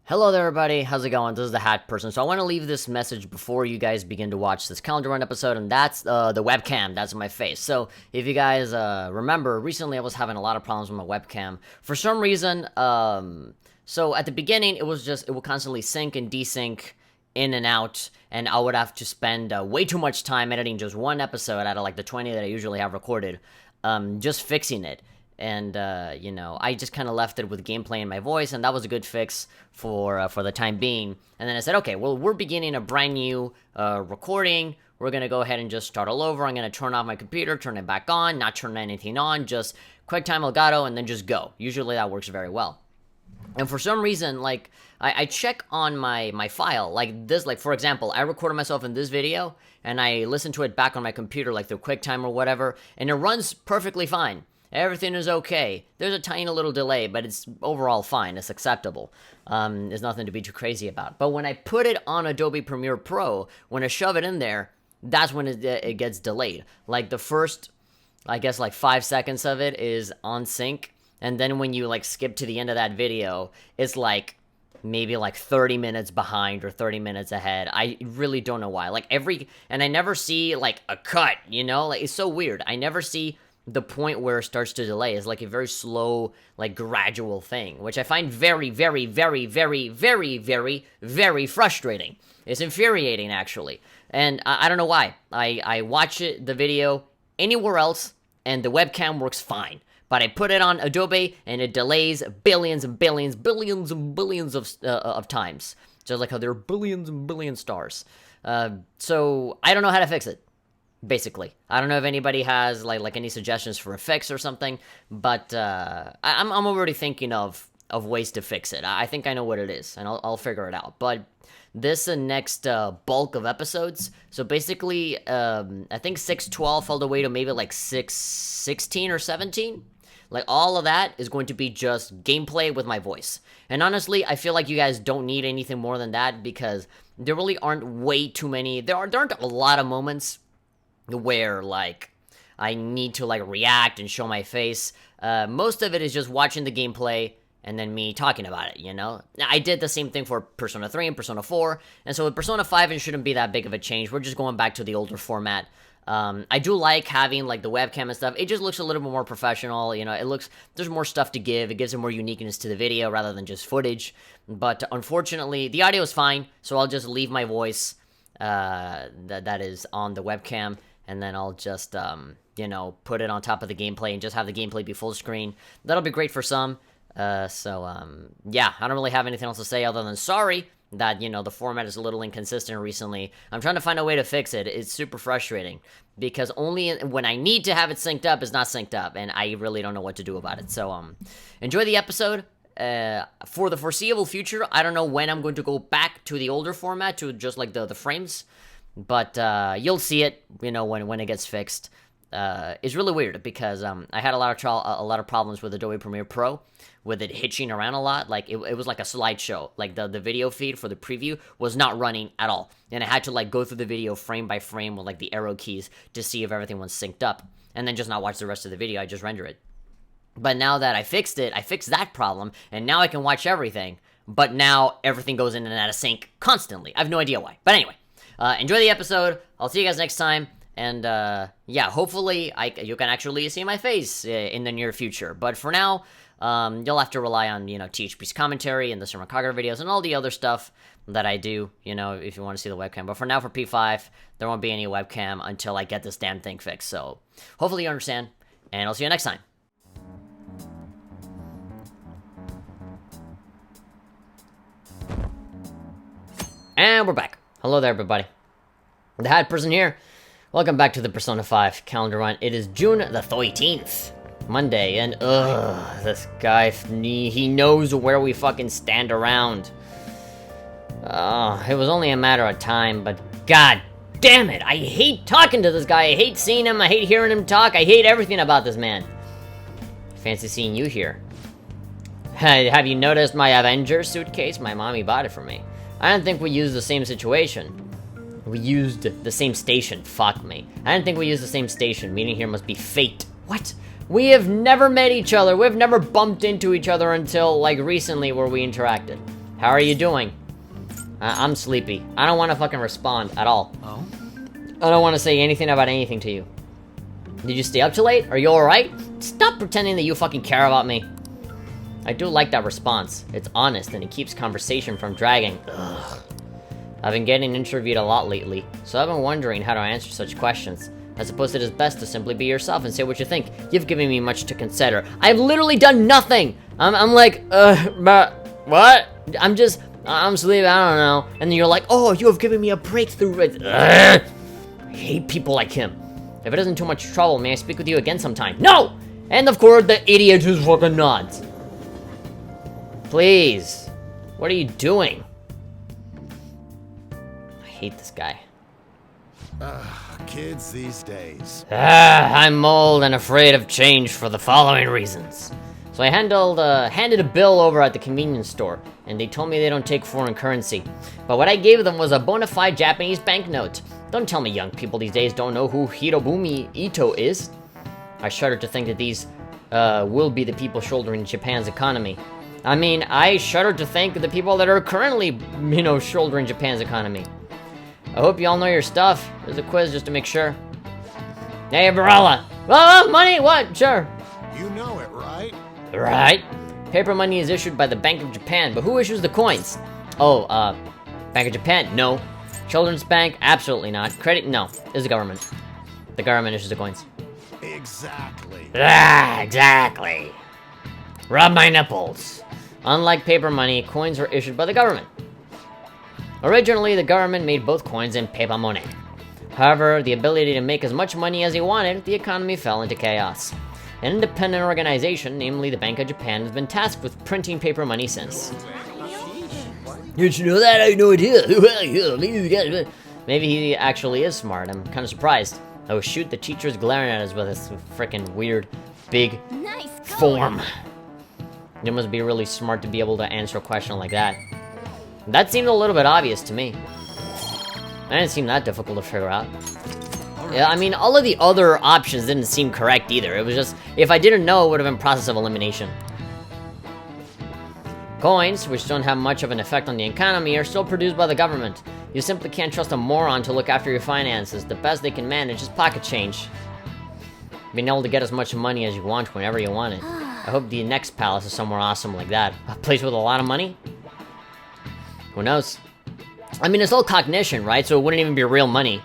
Hello there, everybody. How's it going? This is the Hat Person. So I want to leave this message before you guys begin to watch this calendar run episode, and that's the webcam. That's my face. So if you guys remember, recently I was having a lot of problems with my webcam. For some reason, so at the beginning, it would constantly sync and desync in and out, and I would have to spend way too much time editing just one episode out of like the 20 that I usually have recorded, just fixing it. And I just kind of left it with gameplay in my voice, and that was a good fix for the time being. And then I said, okay, well, we're beginning a brand new recording. We're gonna go ahead and just start all over. I'm gonna turn off my computer, turn it back on, not turn anything on, just QuickTime Elgato, and then just go. Usually that works very well. And for some reason, like, I check on my file, like this, like, for example, I recorded myself in this video, and I listen to it back on my computer, like through QuickTime or whatever, and it runs perfectly fine. Everything is okay. There's a tiny little delay, but it's overall fine. It's acceptable. There's nothing to be too crazy about. But when I put it on Adobe Premiere Pro, when I shove it in there, that's when it gets delayed. Like the first, I guess, like 5 seconds of it is on sync. And then when you like skip to the end of that video, it's like maybe like 30 minutes behind or 30 minutes ahead. I really don't know why. Like and I never see like a cut, like it's so weird. I never see the point where it starts to delay. Is like a very slow, like gradual thing, which I find very, very, very, very, very, very, very frustrating. It's infuriating, actually. And I don't know why. I watch the video anywhere else, and the webcam works fine. But I put it on Adobe, and it delays billions and billions, billions and billions of times. Just like how there are billions and billions stars. So I don't know how to fix it. Basically, I don't know if anybody has like any suggestions for a fix or something, but I'm already thinking of ways to fix it. I think I know what it is, and I'll figure it out. But this next bulk of episodes, so basically, I think 612 all the way to maybe like 616 or 17. Like, all of that is going to be just gameplay with my voice. And honestly, I feel like you guys don't need anything more than that, because there really aren't way too many. There aren't a lot of moments where like I need to like react and show my face. Most of it is just watching the gameplay and then me talking about it, I did the same thing for Persona 3 and Persona 4, and so with Persona 5 it shouldn't be that big of a change. We're just going back to the older format. I do like having like the webcam and stuff. It just looks a little bit more professional, there's more stuff to give. It gives it more uniqueness to the video rather than just footage. But unfortunately, the audio is fine, so I'll just leave my voice that is on the webcam, and then I'll just, put it on top of the gameplay and just have the gameplay be full screen. That'll be great for some. Yeah, I don't really have anything else to say other than sorry that, the format is a little inconsistent recently. I'm trying to find a way to fix it. It's super frustrating, because only when I need to have it synced up, it's not synced up, and I really don't know what to do about it. So, enjoy the episode. For the foreseeable future, I don't know when I'm going to go back to the older format, to just like the frames. But you'll see it, when it gets fixed. It's really weird, because I had a lot of problems with Adobe Premiere Pro, with it hitching around a lot. Like it was like a slideshow. Like the video feed for the preview was not running at all, and I had to like go through the video frame by frame with like the arrow keys to see if everything was synced up, and then just not watch the rest of the video. I just render it. But now that I fixed it, I fixed that problem, and now I can watch everything. But now everything goes in and out of sync constantly. I have no idea why. But anyway. Enjoy the episode. I'll see you guys next time. And, yeah, hopefully you can actually see my face in the near future. But for now, you'll have to rely on, THP's commentary and the cinematography videos and all the other stuff that I do, if you want to see the webcam. But for now, for P5, there won't be any webcam until I get this damn thing fixed. So hopefully you understand, and I'll see you next time. And we're back. Hello there, everybody. The Hat Person here. Welcome back to the Persona 5 calendar run. It is June the 13th, Monday, and this guy, he knows where we fucking stand around. It was only a matter of time, but god damn it, I hate talking to this guy. I hate seeing him. I hate hearing him talk. I hate everything about this man. Fancy seeing you here. Have you noticed my Avengers suitcase? My mommy bought it for me. I don't think we used the same situation. We used the same station. Fuck me. I didn't think we used the same station. Meeting here must be fate. What? We have never met each other. We've never bumped into each other until, like, recently where we interacted. How are you doing? I'm sleepy. I don't want to fucking respond at all. Oh? I don't want to say anything about anything to you. Did you stay up too late? Are you alright? Stop pretending that you fucking care about me. I do like that response. It's honest and it keeps conversation from dragging. Ugh. I've been getting interviewed a lot lately, so I've been wondering how to answer such questions. I suppose it is best to simply be yourself and say what you think. You've given me much to consider. I've literally done nothing! I'm like, but what? I'm sleeping, I don't know. And then you're like, oh, you have given me a breakthrough. I hate people like him. If it isn't too much trouble, may I speak with you again sometime? No! And of course, the idiot just fucking nods. Please. What are you doing? I hate this guy. Kids these days. I'm old and afraid of change for the following reasons. So I handed a bill over at the convenience store, and they told me they don't take foreign currency. But what I gave them was a bona fide Japanese banknote. Don't tell me young people these days don't know who Hirobumi Ito is. I shudder to think that these will be the people shouldering Japan's economy. I mean, I shudder to think of the people that are currently, shouldering Japan's economy. I hope you all know your stuff. There's a quiz just to make sure. Hey, Varela! Oh, money? What? Sure. You know it, right? Right. Paper money is issued by the Bank of Japan, but who issues the coins? Oh, Bank of Japan? No. Children's Bank? Absolutely not. Credit? No. It's the government. The government issues the coins. Exactly. Exactly. Rub my nipples. Unlike paper money, coins were issued by the government. Originally, the government made both coins and paper money. However, the ability to make as much money as he wanted, the economy fell into chaos. An independent organization, namely the Bank of Japan, has been tasked with printing paper money since. Did you know that? I had no idea. Maybe he actually is smart. I'm kind of surprised. Oh shoot, the teacher's glaring at us with this freaking weird, big form. You must be really smart to be able to answer a question like that. That seemed a little bit obvious to me. That didn't seem that difficult to figure out. Yeah, I mean, all of the other options didn't seem correct either. It was just, if I didn't know, it would have been process of elimination. Coins, which don't have much of an effect on the economy, are still produced by the government. You simply can't trust a moron to look after your finances. The best they can manage is pocket change. Being able to get as much money as you want whenever you want it. I hope the next palace is somewhere awesome like that. A place with a lot of money? Who knows? I mean, it's all cognition, right? So it wouldn't even be real money.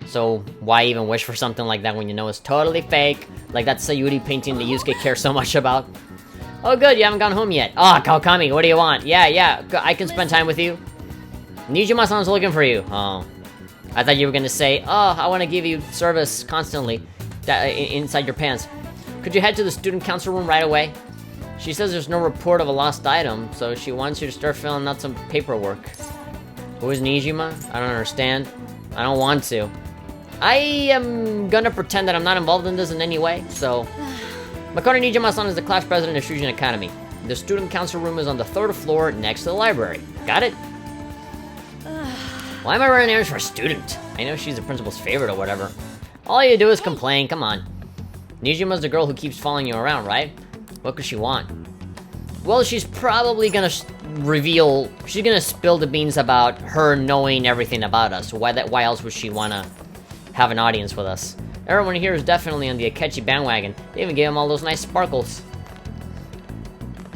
So why even wish for something like that when you know it's totally fake? Like that Sayuri painting that Yusuke cares so much about. Oh good, you haven't gone home yet. Oh, Kawakami, what do you want? Yeah, I can spend time with you. Nijima-san's looking for you. Oh. I thought you were gonna say, oh, I want to give you service constantly inside your pants. Could you head to the student council room right away? She says there's no report of a lost item, so she wants you to start filling out some paperwork. Who is Nijima? I don't understand. I don't want to. I am gonna pretend that I'm not involved in this in any way, so... Makoto Nijima-san is the class president of Shujin Academy. The student council room is on the 3rd floor next to the library. Got it? Why am I running errands for a student? I know she's the principal's favorite or whatever. All you do is complain, come on. Nijima's the girl who keeps following you around, right? What could she want? Well, she's probably gonna reveal... She's gonna spill the beans about her knowing everything about us. Why else would she wanna have an audience with us? Everyone here is definitely on the Akechi bandwagon. They even gave him all those nice sparkles.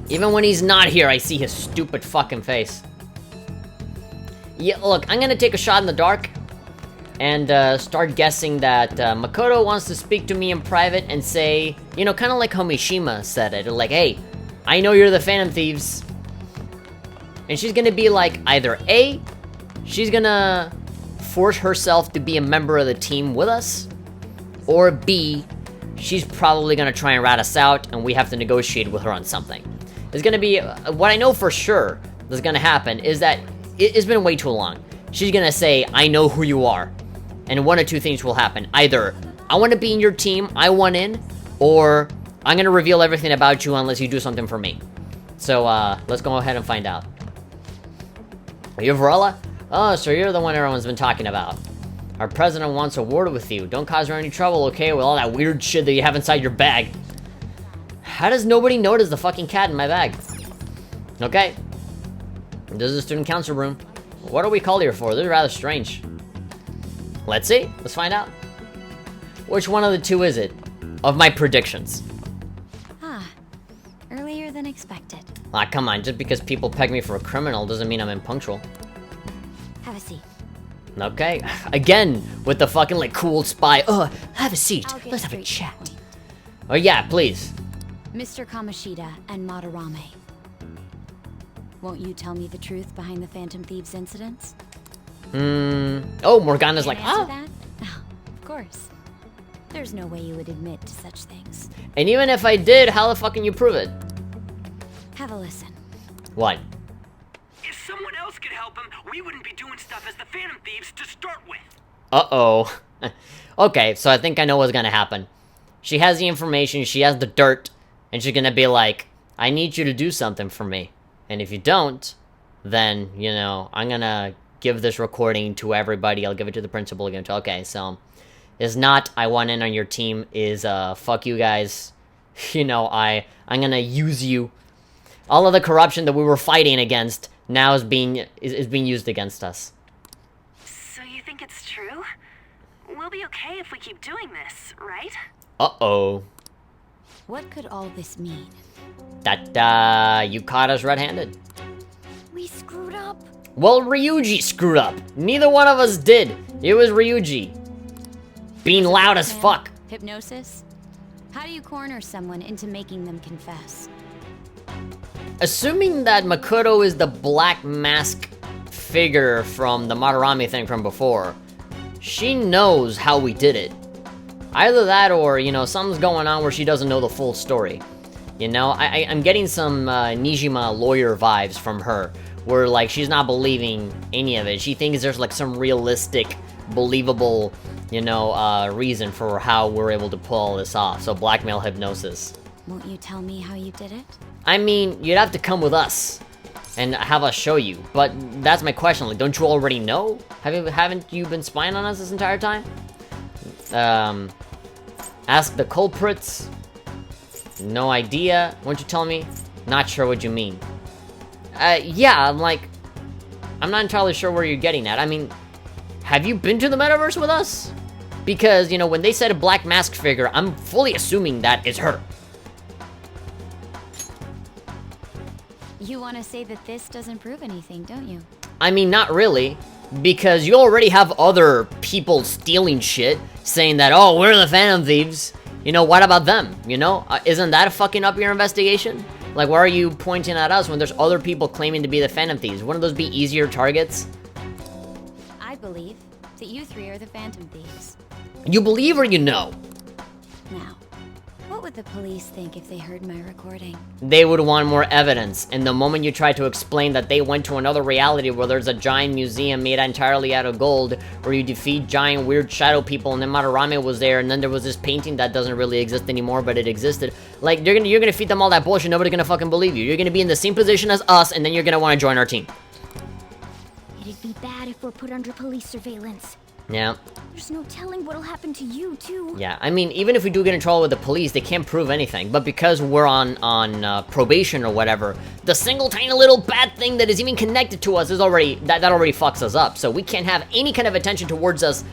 Even when he's not here, I see his stupid fucking face. Yeah, look, I'm gonna take a shot in the dark and start guessing that Makoto wants to speak to me in private and say, you know, kind of like how Mishima said it, like, hey, I know you're the Phantom Thieves. And she's gonna be like, either A, she's gonna force herself to be a member of the team with us, or B, she's probably gonna try and rat us out and we have to negotiate with her on something. It's gonna be, what I know for sure is gonna happen is that it's been way too long. She's gonna say, I know who you are. And one of two things will happen. Either, I wanna be in your team, I want in, or I'm gonna reveal everything about you unless you do something for me. So, let's go ahead and find out. Are you Varela? Oh, so you're the one everyone's been talking about. Our president wants a word with you. Don't cause her any trouble, okay, with all that weird shit that you have inside your bag. How does nobody notice the fucking cat in my bag? Okay. This is the student council room. What are we called here for? This is rather strange. Let's see. Let's find out. Which one of the two is it? Of my predictions. Earlier than expected. Ah, come on. Just because people peg me for a criminal doesn't mean I'm impunctual. Have a seat. Okay. Again, with the fucking, like, cool spy. Have a seat. I'll get Let's have a straight to the chat. point. Oh, yeah, please. Mr. Kamoshida and Madarame. Won't you tell me the truth behind the Phantom Thieves incidents? Oh, Morgana's like, Can't answer ah. that? Oh, of course. There's no way you would admit to such things. And even if I did, how the fuck can you prove it? Have a listen. What? If someone else could help him, we wouldn't be doing stuff as the Phantom Thieves to start with. Uh-oh. Okay, so I think I know what's gonna happen. She has the information, she has the dirt, and she's gonna be like, I need you to do something for me. And if you don't, then, you know, I'm gonna give this recording to everybody. I'll give it to the principal again. Okay, so is not I want in on your team, is fuck you guys. You know, I'm gonna use you. All of the corruption that we were fighting against now is being used against us. So you think it's true? We'll be okay if we keep doing this, right? Uh-oh. What could all this mean? That you caught us red-handed. We screwed up. Well, Ryuji screwed up. Neither one of us did. It was Ryuji. Being loud as fuck. Hypnosis? How do you corner someone into making them confess? Assuming that Makoto is the black mask figure from the Madarame thing from before, she knows how we did it. Either that or, you know, something's going on where she doesn't know the full story. You know, I'm getting some Nijima lawyer vibes from her, where, like, she's not believing any of it. She thinks there's, like, some realistic, believable, you know, reason for how we're able to pull all this off. So blackmail hypnosis. Won't you tell me how you did it? I mean, you'd have to come with us and have us show you. But that's my question. Like, don't you already know? Haven't you been spying on us this entire time? Ask the culprits. No idea. Won't you tell me? Not sure what you mean. Yeah, I'm not entirely sure where you're getting at. I mean, have you been to the metaverse with us? Because, you know, when they said a black mask figure, I'm fully assuming that is her. You want to say that this doesn't prove anything, don't you? I mean, not really. Because you already have other people stealing shit, saying that, oh, we're the Phantom Thieves. You know, what about them? You know, isn't that fucking up your investigation? Like, why are you pointing at us when there's other people claiming to be the Phantom Thieves? Wouldn't those be easier targets? I believe that you three are the Phantom Thieves. You believe or you know? Now, what would the police think if they heard my recording? They would want more evidence, and the moment you try to explain that they went to another reality where there's a giant museum made entirely out of gold, where you defeat giant weird shadow people, and then Madarame was there, and then there was this painting that doesn't really exist anymore, but it existed. Like, you're gonna feed them all that bullshit, nobody's gonna fucking believe you. You're gonna be in the same position as us, and then you're gonna want to join our team. It'd be bad if we're put under police surveillance. Yeah. There's no telling what'll happen to you, too. Yeah, I mean, even if we do get in trouble with the police, they can't prove anything. But because we're on probation or whatever, the single tiny little bad thing that is even connected to us is already, that already fucks us up. So we can't have any kind of attention towards us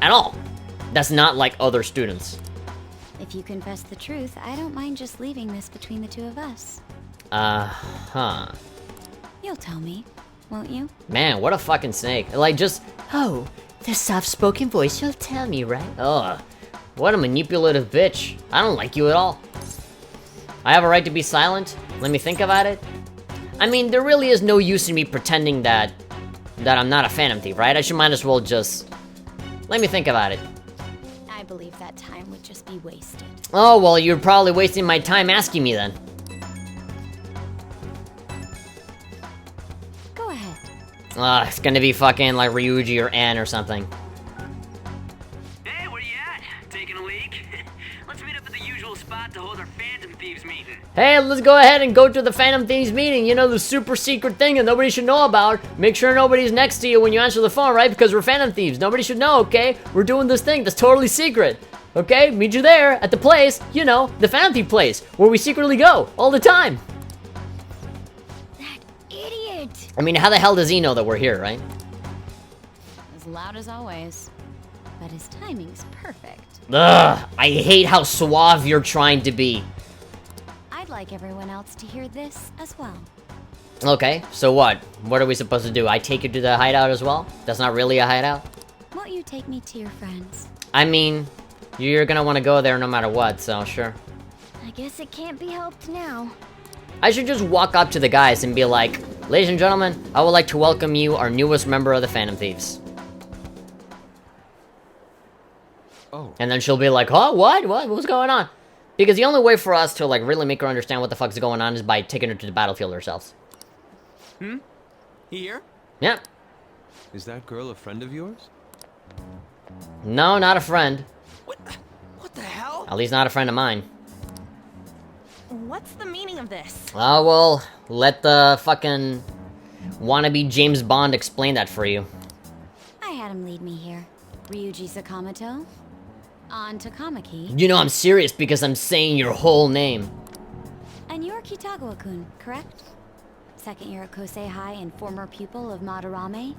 at all. That's not like other students. If you confess the truth, I don't mind just leaving this between the two of us. Huh. You'll tell me, won't you? Man, what a fucking snake. Like, just, oh, the soft-spoken voice, you'll tell me, right? Ugh. What a manipulative bitch. I don't like you at all. I have a right to be silent? Let me think about it. I mean, there really is no use in me pretending that I'm not a Phantom Thief, right? I should might as well just... Let me think about it. I believe that time would just be wasted. Oh, well, you're probably wasting my time asking me then. Go ahead. It's gonna be fucking like Ryuji or Ann or something. Hey, where you at? Taking a leak? Let's meet up at the usual spot to hold our Phantom Thieves meeting. Hey, let's go ahead and go to the Phantom Thieves meeting. You know, the super secret thing that nobody should know about. Make sure nobody's next to you when you answer the phone, right? Because we're Phantom Thieves. Nobody should know, okay? We're doing this thing that's totally secret. Okay? Meet you there at the place, you know, the Phantom Thief place, where we secretly go all the time. That idiot! I mean, how the hell does he know that we're here, right? As loud as always. But his timing's perfect. Ugh, I hate how suave you're trying to be. I'd like everyone else to hear this as well. Okay, so what? What are we supposed to do? I take you to the hideout as well? That's not really a hideout? Won't you take me to your friends? I mean, you're gonna want to go there no matter what, so sure. I guess it can't be helped now. I should just walk up to the guys and be like, ladies and gentlemen, I would like to welcome you, our newest member of the Phantom Thieves. Oh. And then she'll be like, huh, what? What's going on? Because the only way for us to, like, really make her understand what the fuck's going on is by taking her to the battlefield ourselves. Here? Yeah. Is that girl a friend of yours? No, not a friend. What the hell? At least not a friend of mine. What's the meaning of this? Oh, well, let the fucking wannabe James Bond explain that for you. I had him lead me here. Ryuji Sakamoto. On to Kamaki. You know I'm serious because I'm saying your whole name. And you're Kitagawa-kun, correct? Second year at Kosei High and former pupil of Madarame.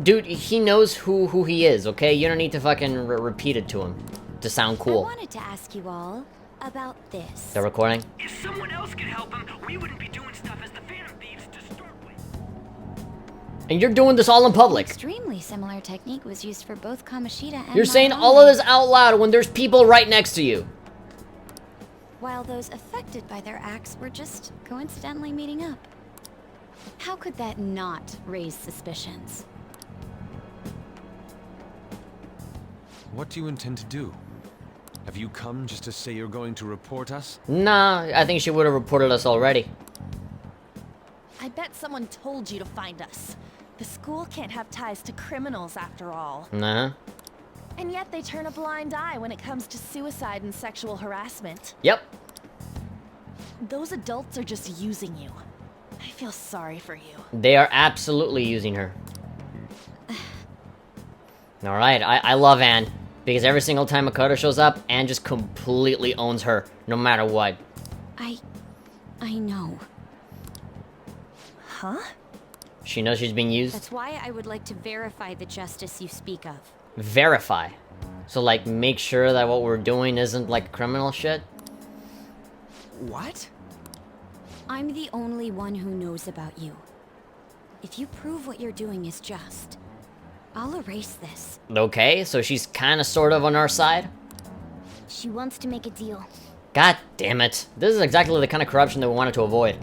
Dude, he knows who he is, okay? You don't need to fucking repeat it to him to sound cool. I wanted to ask you all about this. The recording? If someone else could help him, we wouldn't be doing stuff as the Phantom Thieves to start with. And you're doing this all in public. Extremely similar technique was used for both Kamoshida and You're saying Madarame. all of this out loud when there's people right next to you. While those affected by their acts were just coincidentally meeting up. How could that not raise suspicions? What do you intend to do? Have you come just to say you're going to report us? Nah, I think she would have reported us already. I bet someone told you to find us. The school can't have ties to criminals after all. Nah. And yet they turn a blind eye when it comes to suicide and sexual harassment. Yep. Those adults are just using you. I feel sorry for you. They are absolutely using her. Alright, I love Anne. Because every single time Makoto shows up, Anne just completely owns her, no matter what. I know. Huh? She knows she's being used. That's why I would like to verify the justice you speak of. Verify. So, like, make sure that what we're doing isn't, like, criminal shit? What? I'm the only one who knows about you. If you prove what you're doing is just, I'll erase this. Okay, so she's kinda sort of on our side? She wants to make a deal. God damn it. This is exactly the kind of corruption that we wanted to avoid.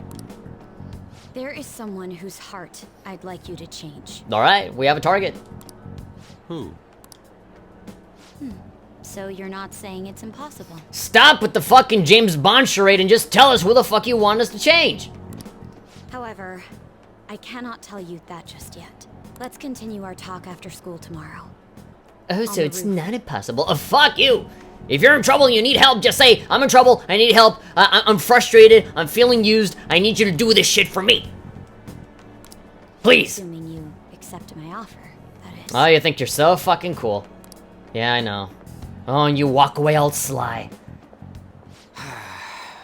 There is someone whose heart I'd like you to change. Alright, we have a target. Who? So you're not saying it's impossible. Stop with the fucking James Bond charade and just tell us who the fuck you want us to change! However, I cannot tell you that just yet. Let's continue our talk after school tomorrow. Oh, On so the it's roof. not impossible. Oh, fuck you! If you're in trouble and you need help, just say, I'm in trouble, I need help, I'm frustrated, I'm feeling used, I need you to do this shit for me. Please! Assuming you accept my offer, that is. Oh, you think you're so fucking cool. Yeah, I know. Oh, and you walk away all sly.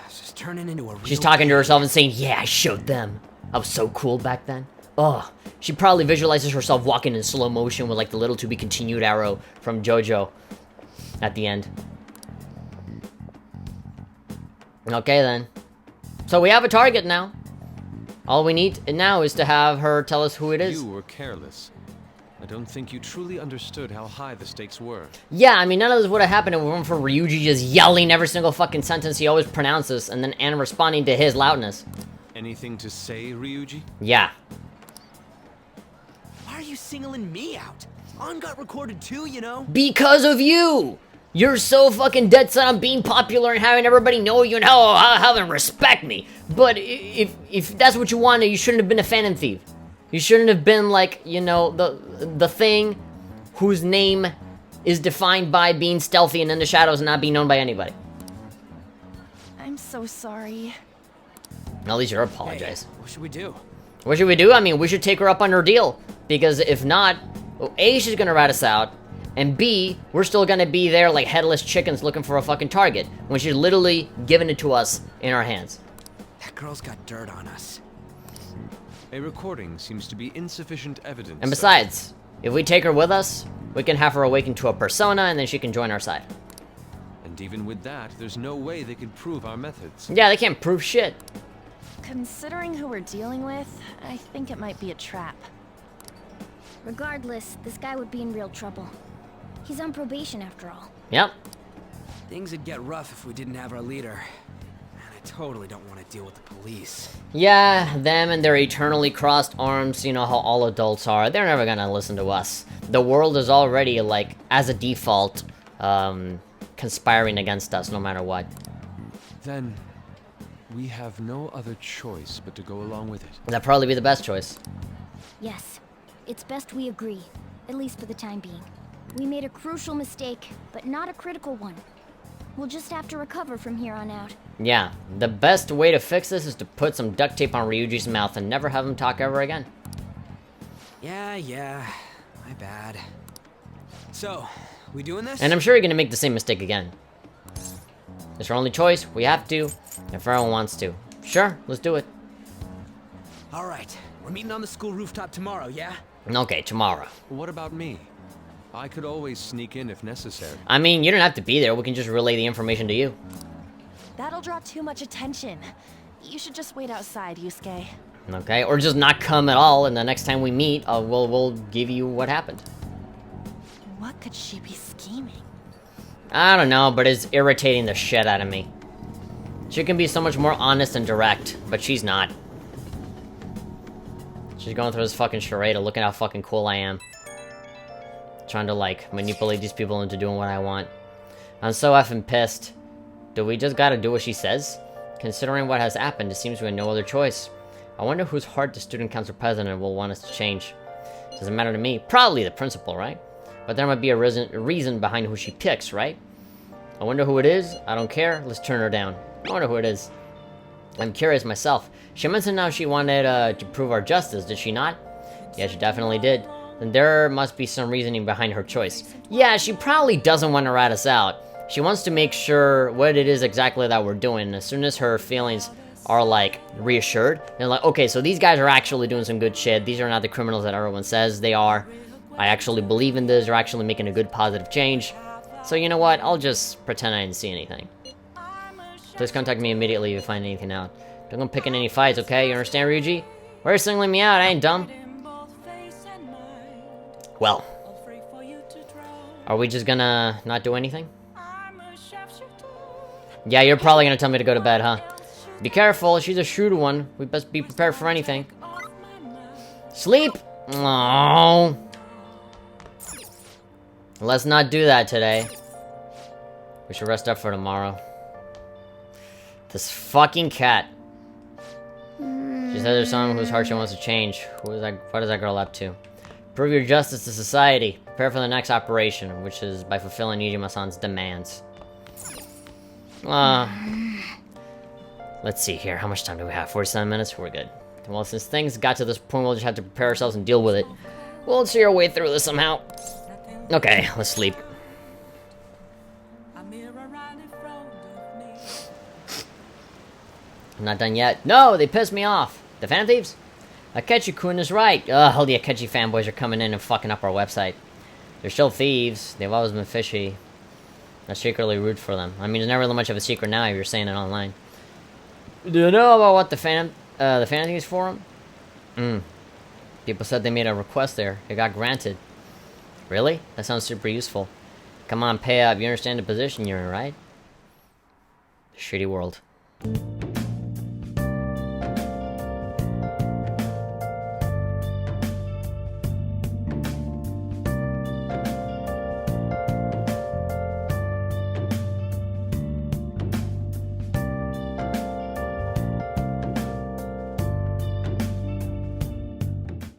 It's just turning into a real... She's talking to herself and saying, yeah, I showed them. I was so cool back then. Oh, she probably visualizes herself walking in slow motion with like the little to be continued arrow from JoJo at the end. Okay then. So we have a target now. All we need now is to have her tell us who it is. You were careless. I don't think you truly understood how high the stakes were. Yeah, I mean, none of this would have happened if it weren't for Ryuji just yelling every single fucking sentence he always pronounces, and then Anne responding to his loudness. Anything to say, Ryuji? Yeah. Why are you singling me out? On got recorded too, you know? Because of you! You're so fucking dead set on being popular and having everybody know you and how them respect me. But if that's what you wanted, you shouldn't have been a Phantom Thief. You shouldn't have been like, you know, the thing whose name is defined by being stealthy and in the shadows and not being known by anybody. I'm so sorry. At least you're apologize. What should we do? What should we do? I mean, we should take her up on her deal. Because if not, well, A, she's gonna rat us out. And B, we're still gonna be there like headless chickens looking for a fucking target. When she's literally giving it to us in our hands. That girl's got dirt on us. A recording seems to be insufficient evidence. And besides, if we take her with us, we can have her awaken to a persona, and then she can join our side. And even with that, there's no way they could prove our methods. Yeah, they can't prove shit. Considering who we're dealing with, I think it might be a trap. Regardless, this guy would be in real trouble. He's on probation after all. Yep. Things would get rough if we didn't have our leader. And I totally don't want to deal with the police. Yeah, them and their eternally crossed arms, you know how all adults are. They're never gonna listen to us. The world is already, like, as a default, conspiring against us no matter what. Then, we have no other choice but to go along with it. That'd probably be the best choice. Yes, it's best we agree, at least for the time being. We made a crucial mistake, but not a critical one. We'll just have to recover from here on out. Yeah, the best way to fix this is to put some duct tape on Ryuji's mouth and never have him talk ever again. Yeah, my bad. So, we doing this? And I'm sure you're gonna make the same mistake again. It's our only choice, we have to, if everyone wants to. Sure, let's do it. Alright, we're meeting on the school rooftop tomorrow, yeah? Okay, tomorrow. What about me? I could always sneak in if necessary. I mean, you don't have to be there, we can just relay the information to you. That'll draw too much attention. You should just wait outside, Yusuke. Okay, or just not come at all, and the next time we meet, we'll give you what happened. What could she be scheming? I don't know, but it's irritating the shit out of me. She can be so much more honest and direct, but she's not. She's going through this fucking charade of look at how fucking cool I am. Trying to, like, manipulate these people into doing what I want. I'm so effing pissed. Do we just gotta do what she says? Considering what has happened, it seems we have no other choice. I wonder whose heart the student council president will want us to change. Doesn't matter to me. Probably the principal, right? But there might be a reason behind who she picks, right? I wonder who it is. I don't care. Let's turn her down. I wonder who it is. I'm curious myself. She mentioned how she wanted to prove our justice, did she not? Yeah, she definitely did. Then there must be some reasoning behind her choice. Yeah, she probably doesn't want to rat us out. She wants to make sure what it is exactly that we're doing. As soon as her feelings are, like, reassured, and like, okay, so these guys are actually doing some good shit. These are not the criminals that everyone says they are. I actually believe in this. They're actually making a good, positive change. So you know what? I'll just pretend I didn't see anything. Please contact me immediately if you find anything out. Don't go picking any fights, okay? You understand, Ryuji? Why are you singling me out? I ain't dumb. Well. Are we just gonna not do anything? Yeah, you're probably gonna tell me to go to bed, huh? Be careful, she's a shrewd one. We best be prepared for anything. Sleep? Oh. Let's not do that today. We should rest up for tomorrow. This fucking cat. She said there's someone whose heart she wants to change. What is that girl up to? Prove your justice to society. Prepare for the next operation, which is by fulfilling Nijima-san's demands. Let's see here. How much time do we have? 47 minutes? We're good. Well, since things got to this point, we'll just have to prepare ourselves and deal with it. We'll see our way through this somehow. Okay, let's sleep. I'm not done yet. No, they pissed me off. The fan thieves? Akechi-kun is right. All the Akechi fanboys are coming in and fucking up our website. They're still thieves. They've always been fishy. I secretly root for them. I mean, it's not really much of a secret now if you're saying it online. Do you know about what the fan thieves forum? People said they made a request there. It got granted. Really? That sounds super useful. Come on, pay up. You understand the position you're in, right? Shitty world.